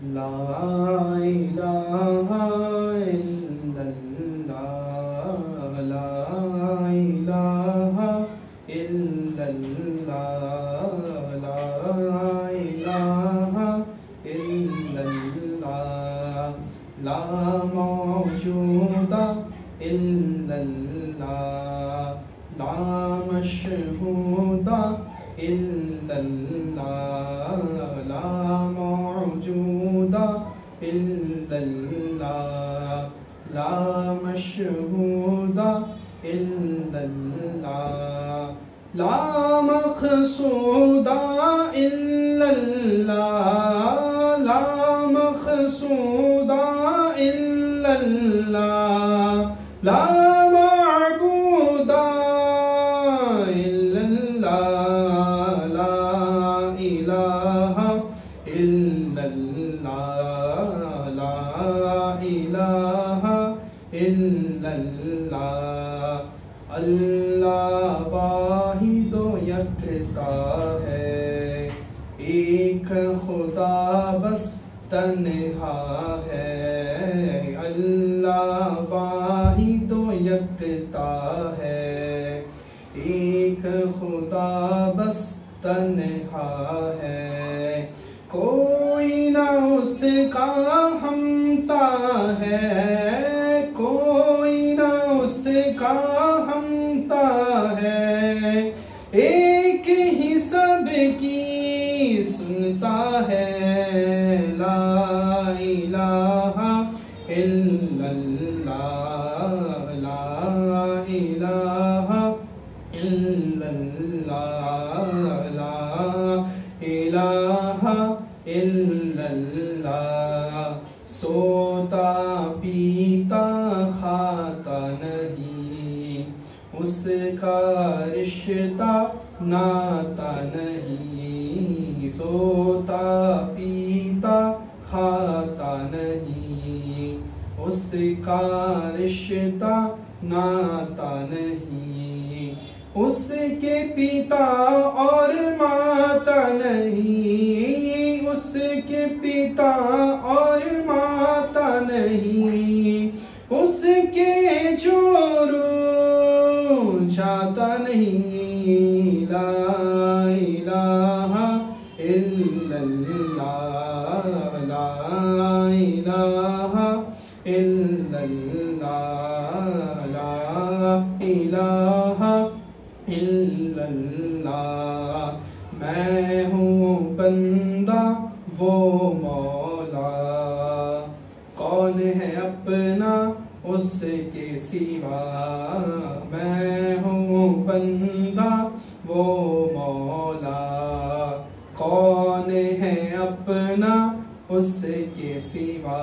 لا الہ الا اللہ لا الہ الا اللہ لا الہ الا اللہ لا موجود الا اللہ لا مشہود الا اللہ لا موجود الا اللہ لا مشہود الا اللہ لا مقصود الا اللہ لا مقصود الا اللہ لا معبود الا اللہ لا الہ الا اللہ لا الہ الا اللہ اللہ واحد و یکتا ہے ایک خدا بس تنہا ہے اللہ واحد و یکتا ہے ایک خدا بس تنہا ہے کوئی نہ اس کا ہمتا ہے کوئی نہ اس کا ہمتا ہے ایک ہی سب کی سنتا ہے لا الہ الا اللہ لا الہ الا اللہ لا الہ الا اللہ سوتا پیتا کھاتا نہیں اس کا رشتہ ناتا نہیں سوتا پیتا کھاتا نہیں اس کا رشتہ ناتا نہیں اس کے پتا اور ماتا نہیں اس کے پتا اور ماتا نہیں اس کے جورو جاتا نہیں لا الہ الا اللہ لا الہ الا اللہ لا الہ الا اللہ میں ہوں بندہ وہ مولا کون ہے اپنا اس کے سوا میں ہوں بندہ وہ مولا کون ہے اپنا اس کے سوا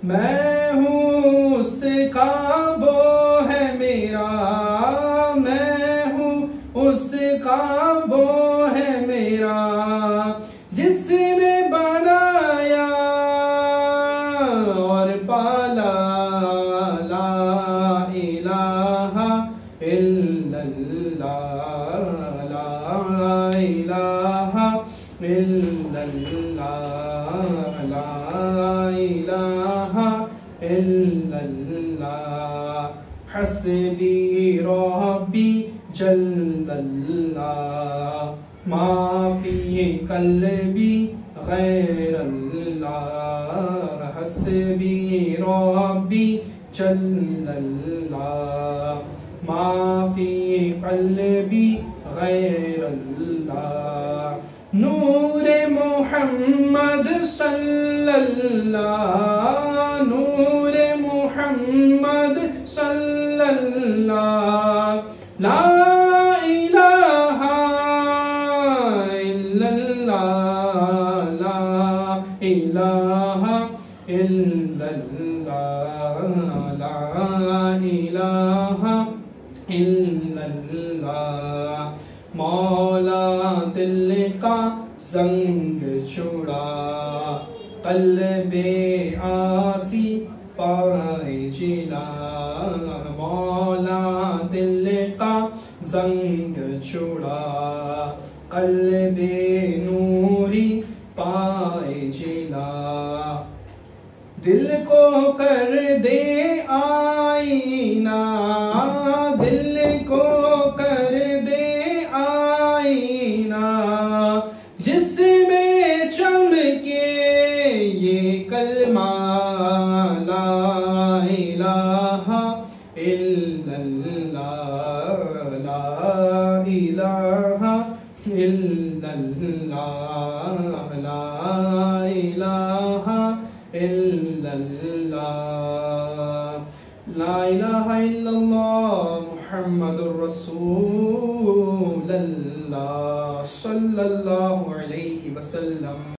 میں ہوں اس کا وہ ہے میرا میں ہوں اس کا وہ ہے میرا جس نے بنایا اور پالا لا الہ الا اللہ لا الہ الا اللہ لا الہ الا اللہ حسبی ربی جل اللہ ما فی قلبی غیر اللہ حسبی ربی جل اللہ ما فی قلبی غیر اللہ نور محمد صلی اللہ نور محمد صلی اللہ لا الہ الا اللہ لا الہ الا اللہ لا الہ الا اللہ مولا دل کا زنگ چھڑا قلب آسی پائے جلا مولا دل کا زنگ چھڑا قلب نوری پائے جلا دل کو کر دے آئینہ دل کو کر دے آئینہ جس میں چمکے یہ کلمہ لا الہ الا اللہ لا الہ الا اللہ لا الہ الا اللہ لا الہ الا اللہ محمد رسول اللہ صلی اللہ علیہ وسلم.